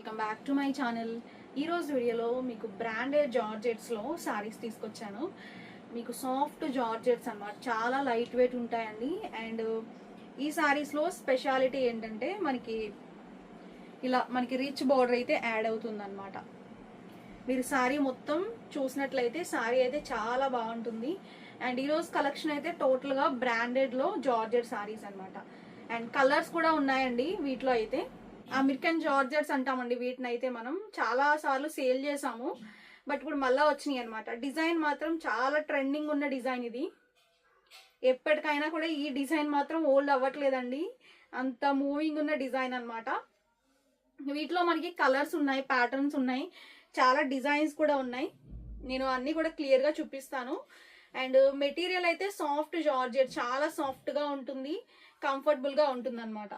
Welcome back to my channel. ఈరోజు వీడియోలో మీకు బ్రాండెడ్ జార్జెట్స్లో శారీస్ తీసుకొచ్చాను. మీకు సాఫ్ట్ జార్జెట్స్ అన్నమాట, చాలా లైట్ వెయిట్ ఉంటాయండి. అండ్ ఈ శారీస్లో స్పెషాలిటీ ఏంటంటే మనకి రిచ్ బార్డర్ అయితే యాడ్ అవుతుందన్నమాట. మీరు శారీ మొత్తం చూసినట్లయితే శారీ అయితే చాలా బాగుంటుంది. అండ్ ఈరోజు కలెక్షన్ అయితే టోటల్గా బ్రాండెడ్లో జార్జెట్ శారీస్ అనమాట. అండ్ కలర్స్ కూడా ఉన్నాయండి వీటిలో అయితే. అమెరికన్ జార్జెట్స్ అంటామండి వీటిని. అయితే మనం చాలా సార్లు సేల్ చేసాము, బట్ ఇప్పుడు మళ్ళీ వచ్చినాయి అనమాట. డిజైన్ మాత్రం చాలా ట్రెండింగ్ ఉన్న డిజైన్ ఇది. ఎప్పటికైనా కూడా ఈ డిజైన్ మాత్రం ఓల్డ్ అవ్వట్లేదండి, అంత మూవింగ్ ఉన్న డిజైన్ అనమాట. వీటిలో మనకి కలర్స్ ఉన్నాయి, ప్యాటర్న్స్ ఉన్నాయి, చాలా డిజైన్స్ కూడా ఉన్నాయి. నేను అన్నీ కూడా క్లియర్గా చూపిస్తాను. అండ్ మెటీరియల్ అయితే సాఫ్ట్ జార్జెట్, చాలా సాఫ్ట్గా ఉంటుంది, కంఫర్టబుల్గా ఉంటుంది అనమాట.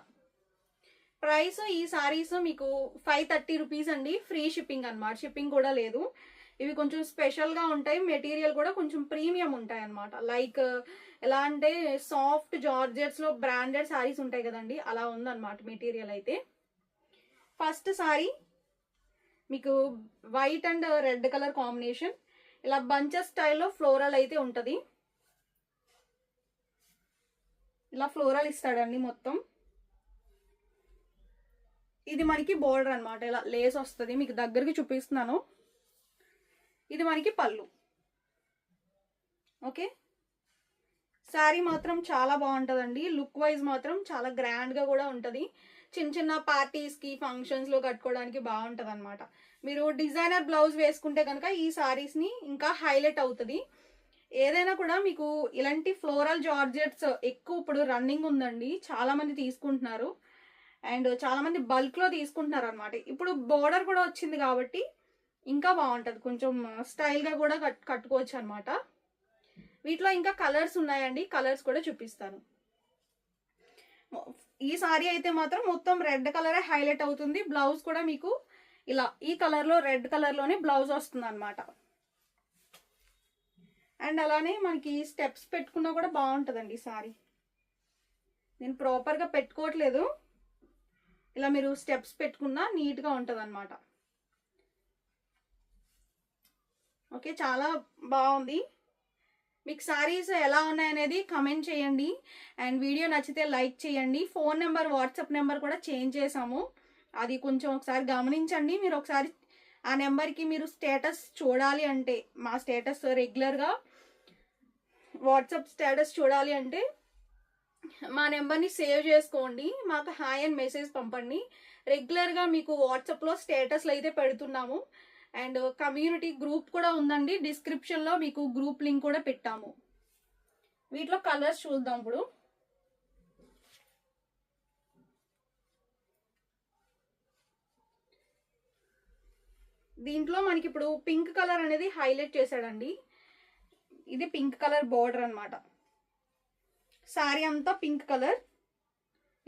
ప్రైస్ ఈ సారీస్ మీకు 530 రూపీస్ అండి. ఫ్రీ షిప్పింగ్ అనమాట, షిప్పింగ్ కూడా లేదు. ఇవి కొంచెం స్పెషల్గా ఉంటాయి, మెటీరియల్ కూడా కొంచెం ప్రీమియం ఉంటాయి అనమాట. లైక్ ఎలా అంటే సాఫ్ట్ జార్జెట్స్లో బ్రాండెడ్ సారీస్ ఉంటాయి కదండి, అలా ఉందన్నమాట మెటీరియల్ అయితే. ఫస్ట్ సారీ మీకు white and red colour combination, ఇలా బంచెస్ స్టైల్లో ఫ్లోరల్ అయితే ఉంటుంది. ఇలా ఫ్లోరల్ ఇస్తాడండి మొత్తం. ఇది మనకి బోర్డర్ అనమాట, ఇలా లేస్ వస్తుంది. మీకు దగ్గరికి చూపిస్తున్నాను. ఇది మనకి పళ్ళు. ఓకే, శారీ మాత్రం చాలా బాగుంటుందండి. లుక్ వైజ్ మాత్రం చాలా గ్రాండ్గా కూడా ఉంటుంది. చిన్న చిన్న పార్టీస్కి, ఫంక్షన్స్లో కట్టుకోవడానికి బాగుంటుంది అనమాట. మీరు డిజైనర్ బ్లౌజ్ వేసుకుంటే కనుక ఈ శారీస్ని ఇంకా హైలైట్ అవుతుంది. ఏదైనా కూడా మీకు ఇలాంటి ఫ్లోరల్ జార్జెట్స్ ఎక్కువ ఇప్పుడు రన్నింగ్ ఉందండి, చాలామంది తీసుకుంటున్నారు. అండ్ చాలామంది బల్క్లో తీసుకుంటున్నారు అనమాట. ఇప్పుడు బోర్డర్ కూడా వచ్చింది కాబట్టి ఇంకా బాగుంటుంది, కొంచెం స్టైల్గా కూడా కట్టుకోవచ్చు అనమాట. వీటిలో ఇంకా కలర్స్ ఉన్నాయండి, కలర్స్ కూడా చూపిస్తాను. ఈ సారీ అయితే మాత్రం మొత్తం రెడ్ కలరే హైలైట్ అవుతుంది. బ్లౌజ్ కూడా మీకు ఇలా ఈ కలర్లో, రెడ్ కలర్లోనే బ్లౌజ్ వస్తుంది అనమాట. అండ్ అలానే మనకి స్టెప్స్ పెట్టుకున్నా కూడా బాగుంటుందండి ఈ సారీ. నేను ప్రాపర్గా పెట్టుకోవట్లేదు, ఇలా మీరు స్టెప్స్ పెట్టుకున్నా నీట్గా ఉంటుంది అనమాట. ఓకే, చాలా బాగుంది. మీకు శారీస్ ఎలా ఉన్నాయనేది కమెంట్ చేయండి. అండ్ వీడియో నచ్చితే లైక్ చేయండి. ఫోన్ నెంబర్, వాట్సాప్ నెంబర్ కూడా చేంజ్ చేసాము, అది కొంచెం ఒకసారి గమనించండి. మీరు ఒకసారి ఆ నెంబర్కి మీరు స్టేటస్ చూడాలి అంటే, మా స్టేటస్ రెగ్యులర్గా వాట్సాప్ స్టేటస్ చూడాలి అంటే మా నెంబర్ని సేవ్ చేసుకోండి, మాకు హాయ్ అని మెసేజ్ పంపండి. రెగ్యులర్గా మీకు వాట్సాప్లో స్టేటస్లు అయితే పెడుతున్నాము. అండ్ కమ్యూనిటీ గ్రూప్ కూడా ఉందండి, డిస్క్రిప్షన్లో మీకు గ్రూప్ లింక్ కూడా పెట్టాము. వీటిలో కలర్స్ చూద్దాం ఇప్పుడు. దీంట్లో మనకి ఇప్పుడు పింక్ కలర్ అనేది హైలైట్ చేశాడండి. ఇది పింక్ కలర్ బార్డర్ అనమాట. శారీ అంతా పింక్ కలర్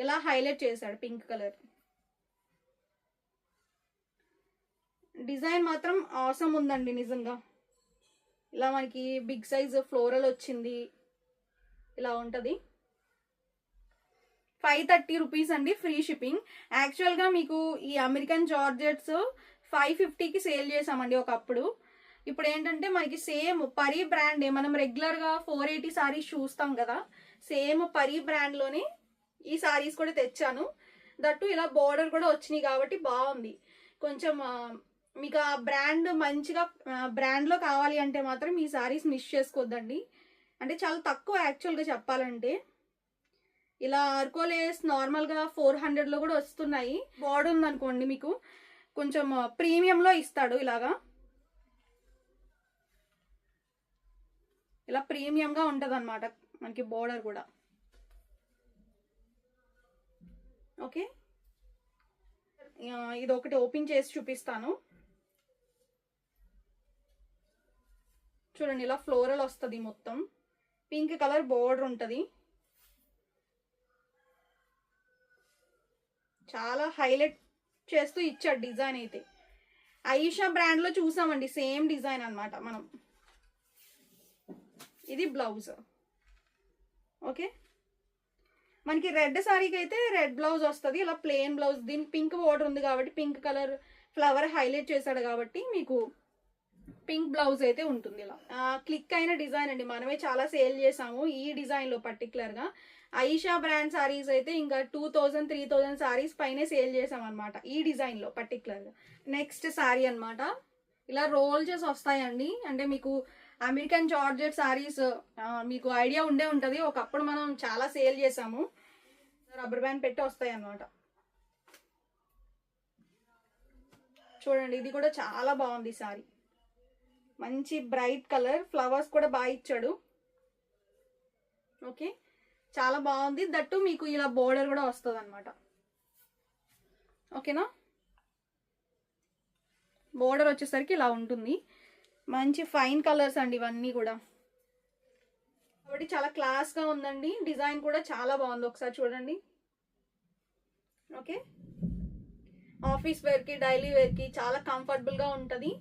ఇలా హైలైట్ చేశాడు. పింక్ కలర్ డిజైన్ మాత్రం ఆసమ్ ఉందండి నిజంగా. ఇలా మనకి బిగ్ సైజ్ ఫ్లోరల్ వచ్చింది, ఇలా ఉంటుంది. 530 రూపీస్ అండి, ఫ్రీ షిప్పింగ్. యాక్చువల్గా మీకు ఈ అమెరికన్ జార్జెట్స్ 550కి సేల్ చేసామండి ఒకప్పుడు. ఇప్పుడు ఏంటంటే మనకి సేమ్ పరీ బ్రాండే, మనం రెగ్యులర్గా 480 సారీస్ చూస్తాం కదా, సేమ్ పరీ బ్రాండ్లోనే ఈ సారీస్ కూడా తెచ్చాను. దట్టు ఇలా బార్డర్ కూడా వచ్చినాయి కాబట్టి బాగుంది. కొంచెం మీకు ఆ బ్రాండ్ మంచిగా బ్రాండ్లో కావాలి అంటే మాత్రం ఈ సారీస్ మిస్ చేసుకోవద్దండి. అంటే చాలా తక్కువ యాక్చువల్గా చెప్పాలంటే. ఇలా ఆర్కోలేస్ నార్మల్గా 400లో కూడా వస్తున్నాయి. బార్డర్ ఉందనుకోండి మీకు కొంచెం ప్రీమియంలో ఇస్తాడు. ఇలా ప్రీమియంగా ఉంటుంది అనమాట మనకి బోర్డర్ కూడా. ఓకే, ఇది ఒకటి ఓపెన్ చేసి చూపిస్తాను. చూడండి, ఇలా ఫ్లోరల్ వస్తుంది, మొత్తం పింక్ కలర్ బోర్డర్ ఉంటుంది. చాలా హైలైట్ చేస్తూ ఇచ్చాడు డిజైన్ అయితే. ఆయిషా బ్రాండ్లో చూసామండి సేమ్ డిజైన్ అనమాట మనం. ఇది బ్లౌజ్. ఓకే, మనకి రెడ్ సారీకి అయితే రెడ్ బ్లౌజ్ వస్తుంది, ఇలా ప్లెయిన్ బ్లౌజ్. దీనికి పింక్ బోర్డర్ ఉంది కాబట్టి పింక్ కలర్ ఫ్లవర్ హైలైట్ చేశాడు కాబట్టి మీకు పింక్ బ్లౌజ్ అయితే ఉంటుంది. ఇలా క్లిక్ అయిన డిజైన్ అండి, మనమే చాలా సేల్ చేసాము ఈ డిజైన్ లో పర్టికులర్ గా. ఐషా బ్రాండ్ సారీస్ అయితే ఇంకా 2000-3000 సారీస్ పైనే సేల్ చేసాం అనమాట ఈ డిజైన్ లో పర్టికులర్ గా. నెక్స్ట్ సారీ అనమాట, ఇలా రోల్ చేసి వస్తాయండి. అంటే మీకు అమెరికన్ జార్జెట్ సారీస్ మీకు ఐడియా ఉండే ఉంటది, ఒకప్పుడు మనం చాలా సేల్ చేసాము. రబ్బర్ బ్యాండ్ పెట్టి వస్తాయి అనమాట. చూడండి ఇది కూడా చాలా బాగుంది సారీ, మంచి బ్రైట్ కలర్, ఫ్లవర్స్ కూడా బాగా ఇచ్చాడు. ఓకే, చాలా బాగుంది. దట్టు మీకు ఇలా బోర్డర్ కూడా వస్తుంది అనమాట. ఓకేనా, బోర్డర్ వచ్చేసరికి ఇలా ఉంటుంది. మంచి ఫైన్ కలర్స్ అండి ఇవన్నీ కూడా, కాబట్టి చాలా క్లాస్గా ఉందండి. డిజైన్ కూడా చాలా బాగుంది, ఒకసారి చూడండి. ఓకే, ఆఫీస్ వేర్కి డైలీ వేర్కి చాలా కంఫర్టబుల్గా ఉంటుంది.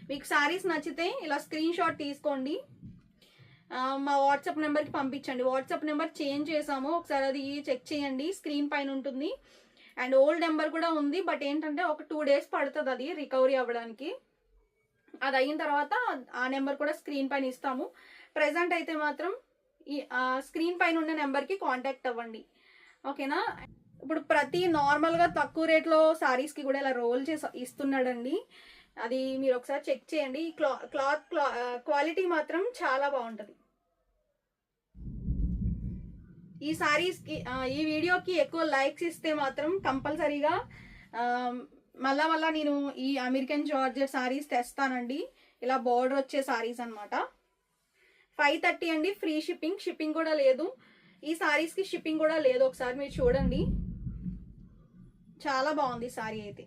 మీకు శారీస్ నచ్చితే ఇలా స్క్రీన్ షాట్ తీసుకోండి, మా వాట్సాప్ నెంబర్కి పంపించండి. వాట్సాప్ నెంబర్ చేంజ్ చేసాము, ఒకసారి అది చెక్ చేయండి, స్క్రీన్ పైన ఉంటుంది. అండ్ ఓల్డ్ నెంబర్ కూడా ఉంది, బట్ ఏంటంటే ఒక 2 days పడుతుంది అది రికవరీ అవ్వడానికి. అది అయిన తర్వాత ఆ నెంబర్ కూడా స్క్రీన్ పైన ఇస్తాము. ప్రెజెంట్ అయితే మాత్రం ఈ స్క్రీన్ పైన ఉన్న నెంబర్కి కాంటాక్ట్ అవ్వండి. ఓకేనా, ఇప్పుడు ప్రతి నార్మల్గా తక్కువ రేట్లో సారీస్కి కూడా ఇలా రోల్ చేసి ఇస్తున్నాడండి, అది మీరు ఒకసారి చెక్ చేయండి. క్లాత్ క్వాలిటీ మాత్రం చాలా బాగుంటుంది. ఈ సారీస్కి ఈ వీడియోకి ఎక్కువ లైక్స్ ఇస్తే మాత్రం కంపల్సరీగా మళ్ళా నేను ఈ అమెరికన్ జార్జెట్ సారీస్ తెస్తానండి. ఇలా బార్డర్ వచ్చే సారీస్ అనమాట. 530 అండి, ఫ్రీ షిప్పింగ్ కూడా లేదు. ఈ సారీస్కి షిప్పింగ్ కూడా లేదు, ఒకసారి మీరు చూడండి. చాలా బాగుంది సారీ అయితే,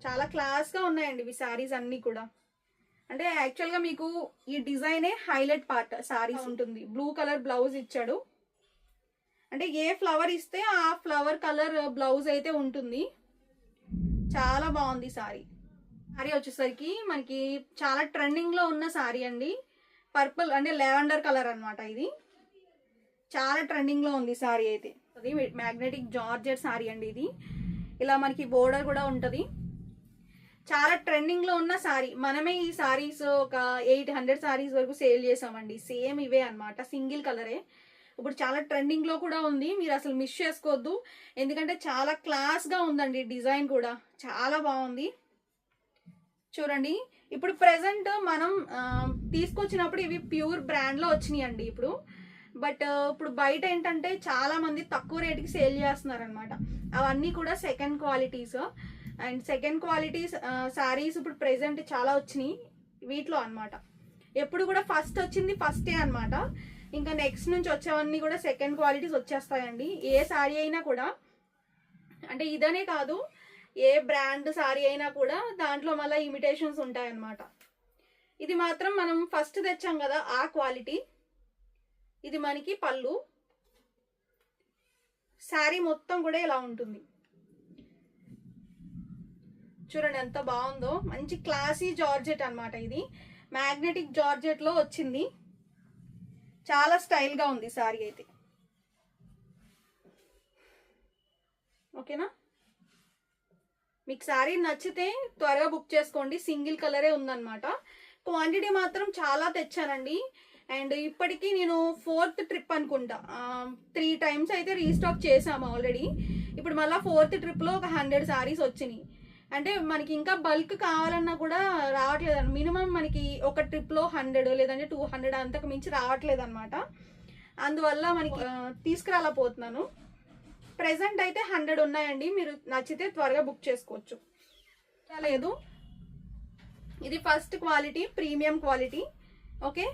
చాలా క్లాస్గా ఉన్నాయండి ఇవి సారీస్ అన్నీ కూడా. అంటే యాక్చువల్గా మీకు ఈ డిజైనే హైలైట్ పార్ట్ సారీస్ ఉంటుంది. బ్లూ కలర్ బ్లౌజ్ ఇచ్చాడు, అంటే ఏ ఫ్లవర్ ఇస్తే ఆ ఫ్లవర్ కలర్ బ్లౌజ్ అయితే ఉంటుంది. చాలా బాగుంది సారీ. సారీ వచ్చేసరికి మనకి చాలా ట్రెండింగ్లో ఉన్న సారీ అండి, పర్పుల్ అంటే లెవెండర్ కలర్ అనమాట. ఇది చాలా ట్రెండింగ్లో ఉంది సారీ అయితే. అది మ్యాగ్నెటిక్ జార్జెట్ సారీ అండి ఇది. ఇలా మనకి బోర్డర్ కూడా ఉంటుంది. చాలా ట్రెండింగ్లో ఉన్న సారీ, మనమే ఈ సారీస్ ఒక 800 సారీస్ వరకు సేల్ చేసామండి. సేమ్ ఇవే అనమాట, సింగిల్ కలరే. ఇప్పుడు చాలా ట్రెండింగ్లో కూడా ఉంది, మీరు అసలు మిస్ చేసుకోవద్దు, ఎందుకంటే చాలా క్లాస్గా ఉందండి. డిజైన్ కూడా చాలా బాగుంది. చూడండి, ఇప్పుడు ప్రెసెంట్ మనం తీసుకొచ్చినప్పుడు ఇవి ప్యూర్ బ్రాండ్లో వచ్చినాయి అండి ఇప్పుడు. బట్ ఇప్పుడు బయట ఏంటంటే చాలా మంది తక్కువ రేటుకి సేల్ చేస్తున్నారు అనమాట. అవన్నీ కూడా second qualities. And second qualities saris ఇప్పుడు ప్రెసెంట్ చాలా వచ్చినాయి వీటిలో అనమాట. ఎప్పుడు కూడా ఫస్ట్ వచ్చింది ఫస్టే అనమాట, ఇంకా నెక్స్ట్ నుంచి వచ్చేవన్నీ కూడా సెకండ్ క్వాలిటీస్ వచ్చేస్తాయండి. ఏ శారీ అయినా కూడా, అంటే ఇదనే కాదు, ఏ బ్రాండ్ శారీ అయినా కూడా దాంట్లో మళ్ళీ ఇమిటేషన్స్ ఉంటాయన్నమాట. ఇది మాత్రం మనం ఫస్ట్ తెచ్చాం కదా ఆ క్వాలిటీ. ఇది మనకి పళ్ళు, శారీ మొత్తం కూడా ఇలా ఉంటుంది. చూడండి ఎంత బాగుందో, మంచి క్లాసీ జార్జెట్ అనమాట. ఇది మ్యాగ్నెటిక్ జార్జెట్ లో వచ్చింది, చాలా స్టైల్ గా ఉంది సారీ అయితే. ఓకేనా, మీకు సారీ నచ్చితే త్వరగా బుక్ చేసుకోండి. సింగిల్ కలరే ఉందన్నమాట. క్వాంటిటీ మాత్రం చాలా తెచ్చానండి. అండ్ ఇప్పటికీ నేను 4th ట్రిప్ అనుకుంటా, 3 times అయితే రీస్టాక్ చేసాము ఆల్రెడీ. ఇప్పుడు మళ్ళీ 4th ట్రిప్లో ఒక 100 సారీస్ వచ్చినాయి. అంటే మనకి ఇంకా బల్క్ కావాలన్నా కూడా రావట్లేదు. మినిమం మనకి ఒక ట్రిప్లో 100 లేదంటే 200 అంతకు మించి రావట్లేదు అనమాట. అందువల్ల మనకి తీసుకురాలేకపోతున్నాను. ప్రెసెంట్ అయితే 100 ఉన్నాయండి, మీరు నచ్చితే త్వరగా బుక్ చేసుకోవచ్చు. లేదు, ఇది first quality, premium quality. Okay,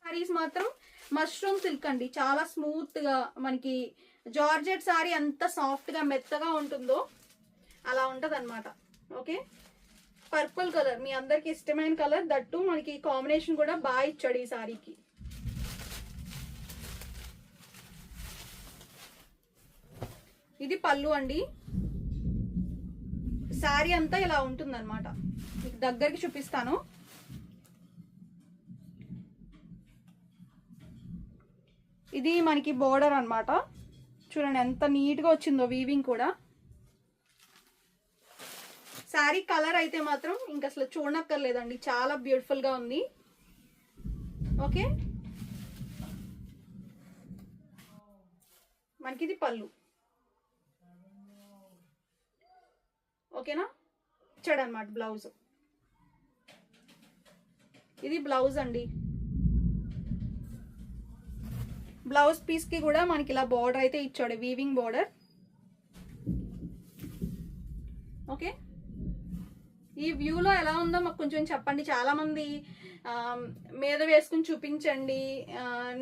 saris మాత్రం మష్రూమ్ సిల్క్ అండి, చాలా స్మూత్ గా, మనకి జార్జెట్ సారీ ఎంత సాఫ్ట్ గా మెత్తగా ఉంటుందో అలా ఉంటది అనమాట. ఓకే, పర్పుల్ కలర్ మీ అందరికి ఇష్టమైన కలర్, దట్టు మనకి కాంబినేషన్ కూడా బాగా ఇచ్చాడు ఈ సారీకి. ఇది పళ్ళు అండి. సారీ అంతా ఇలా ఉంటుంది అనమాట. మీకు దగ్గరికి చూపిస్తాను. ఇది మనకి బోర్డర్ అన్నమాట. చూడండి ఎంత నీట్గా వచ్చిందో వీవింగ్ కూడా. శారీ కలర్ అయితే మాత్రం ఇంకా అసలు చూడనక్కర్లేదండి, చాలా బ్యూటిఫుల్గా ఉంది. ఓకే, మనకి ఇది పళ్ళు. ఓకేనా, ఇచ్చాడనమాట బ్లౌజ్. ఇది బ్లౌజ్ అండి. బ్లౌజ్ పీస్కి కూడా మనకి ఇలా బార్డర్ అయితే ఇచ్చాడు, వీవింగ్ బార్డర్. ఓకే, ఈ వ్యూలో ఎలా ఉందో మాకు కొంచెం చెప్పండి. చాలామంది మీద వేసుకుని చూపించండి,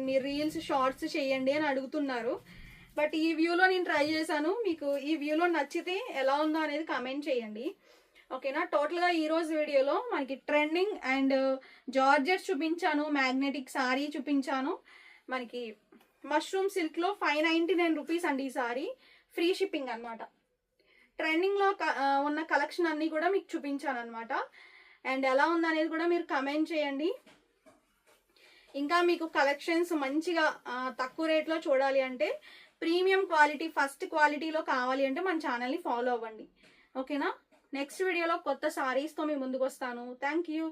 మీ రీల్స్ షార్ట్స్ చేయండి అని అడుగుతున్నారు. బట్ ఈ వ్యూలో నేను ట్రై చేశాను. మీకు ఈ వ్యూలో నచ్చితే ఎలా ఉందో అనేది కామెంట్ చేయండి. ఓకేనా, టోటల్గా ఈరోజు వీడియోలో మనకి ట్రెండింగ్ అండ్ జార్జెట్ చూపించాను, మ్యాగ్నెటిక్ సారీ చూపించాను. మనకి మష్రూమ్ సిల్క్లో 599 రూపీస్ అండి ఈ సారీ, ఫ్రీ షిప్పింగ్ అనమాట. ట్రెండింగ్లో ఉన్న కలెక్షన్ అన్నీ కూడా మీకు చూపించాను అనమాట. అండ్ ఎలా ఉందనేది కూడా మీరు కమెంట్ చేయండి. ఇంకా మీకు కలెక్షన్స్ మంచిగా తక్కువ రేట్లో చూడాలి అంటే, ప్రీమియం క్వాలిటీ ఫస్ట్ క్వాలిటీలో కావాలి అంటే మన ఛానల్ని ఫాలో అవ్వండి. ఓకేనా, నెక్స్ట్ వీడియోలో కొత్త సారీస్తో మీ ముందుకు వస్తాను. Thank you.